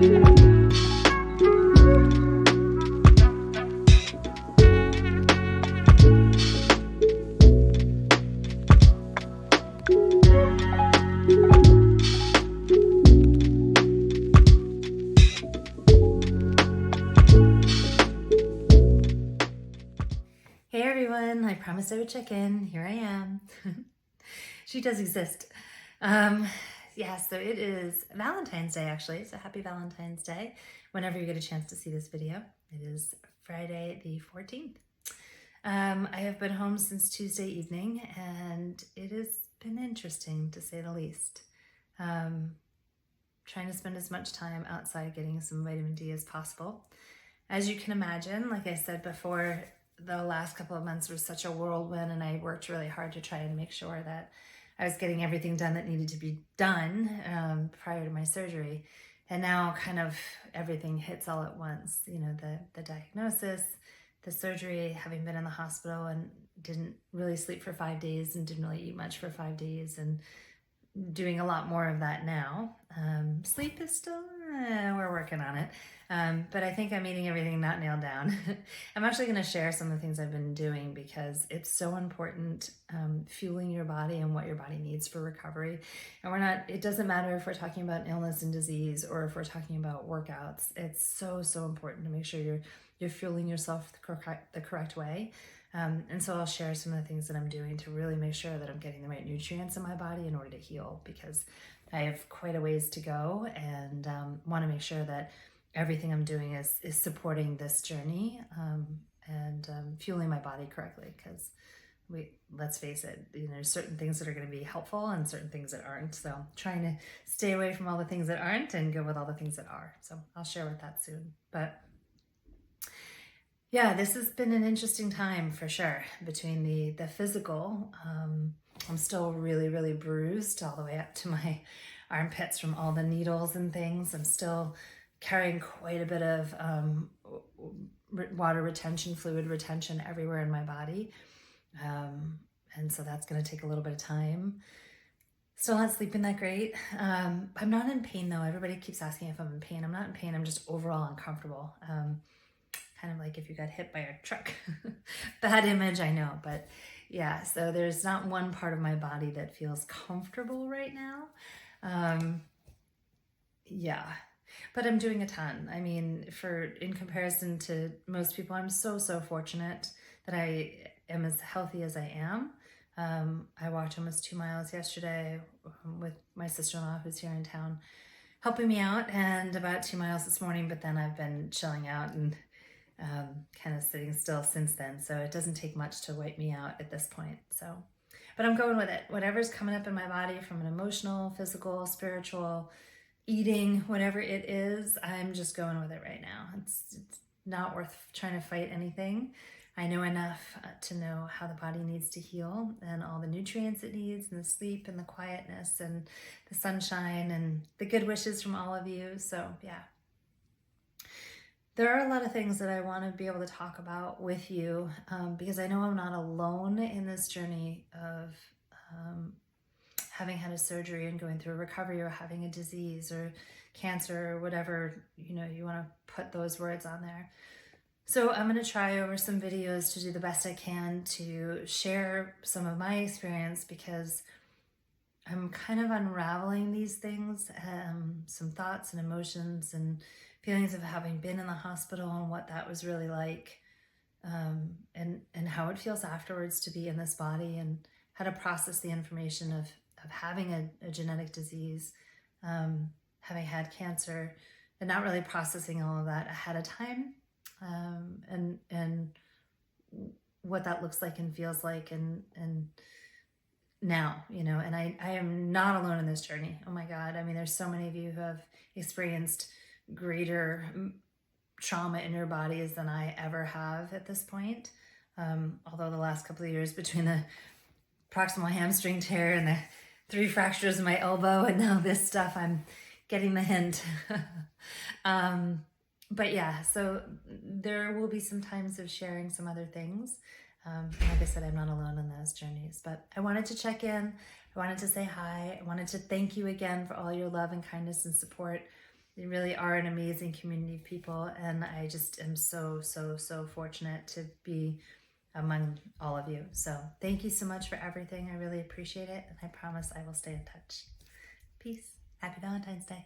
Hey everyone, I promised I would check in. Here I am. She does exist. Yeah, so it is Valentine's Day actually, so happy Valentine's Day whenever you get a chance to see this video. It is Friday the 14th. I have been home since Tuesday evening and it has been interesting to say the least. Trying to spend as much time outside getting some vitamin D as possible. As you can imagine, like I said before, the last couple of months were such a whirlwind and I worked really hard to try and make sure that I was getting everything done that needed to be done prior to my surgery. And now kind of everything hits all at once, you know, the diagnosis, the surgery, having been in the hospital and didn't really sleep for 5 days and didn't really eat much for 5 days and doing a lot more of that now. Sleep is still, we're working on it. But I think I'm eating everything not nailed down. I'm actually going to share some of the things I've been doing because it's so important, fueling your body and what your body needs for recovery. And it doesn't matter if we're talking about illness and disease or if we're talking about workouts. It's so important to make sure you're fueling yourself the correct way. And so I'll share some of the things that I'm doing to really make sure that I'm getting the right nutrients in my body in order to heal, because I have quite a ways to go and want to make sure that everything I'm doing is supporting this journey and fueling my body correctly, because let's face it, you know, there's certain things that are going to be helpful and certain things that aren't. So trying to stay away from all the things that aren't and go with all the things that are. So I'll share with that soon. But yeah, this has been an interesting time for sure. Between the physical, I'm still really bruised all the way up to my armpits from all the needles and things. I'm still carrying quite a bit of water retention, fluid retention everywhere in my body. And so that's going to take a little bit of time. Still not sleeping that great. I'm not in pain though. Everybody keeps asking if I'm in pain. I'm not in pain. I'm just overall uncomfortable. Kind of like if you got hit by a truck. Bad image, I know, but yeah, so there's not one part of my body that feels comfortable right now. Yeah, but I'm doing a ton. I mean, in comparison to most people, I'm so fortunate that I am as healthy as I am. I walked almost 2 miles yesterday with my sister-in-law who's here in town helping me out, and about 2 miles this morning, but then I've been chilling out and kind of sitting still since then. So it doesn't take much to wipe me out at this point. So, but I'm going with it. Whatever's coming up in my body from an emotional, physical, spiritual, eating, whatever it is, I'm just going with it right now. It's not worth trying to fight anything. I know enough to know how the body needs to heal and all the nutrients it needs and the sleep and the quietness and the sunshine and the good wishes from all of you. So yeah. There are a lot of things that I want to be able to talk about with you because I know I'm not alone in this journey of having had a surgery and going through a recovery or having a disease or cancer or whatever, you know, you want to put those words on there. So I'm going to try over some videos to do the best I can to share some of my experience, because I'm kind of unraveling these things, some thoughts and emotions and feelings of having been in the hospital and what that was really like, and how it feels afterwards to be in this body, and how to process the information of having a genetic disease, having had cancer, and not really processing all of that ahead of time, and what that looks like and feels like, and now, you know, and I am not alone in this journey. Oh my God. I mean, there's so many of you who have experienced greater trauma in your bodies than I ever have at this point. Although the last couple of years, between the proximal hamstring tear and the 3 fractures in my elbow and now this stuff, I'm getting the hint. But yeah, so there will be some times of sharing some other things. Like I said, I'm not alone in those journeys, but I wanted to check in. I wanted to say hi. I wanted to thank you again for all your love and kindness and support You really are an amazing community of people, and I just am so, so, so fortunate to be among all of you. So thank you so much for everything. I really appreciate it, and I promise I will stay in touch. Peace. Happy Valentine's Day.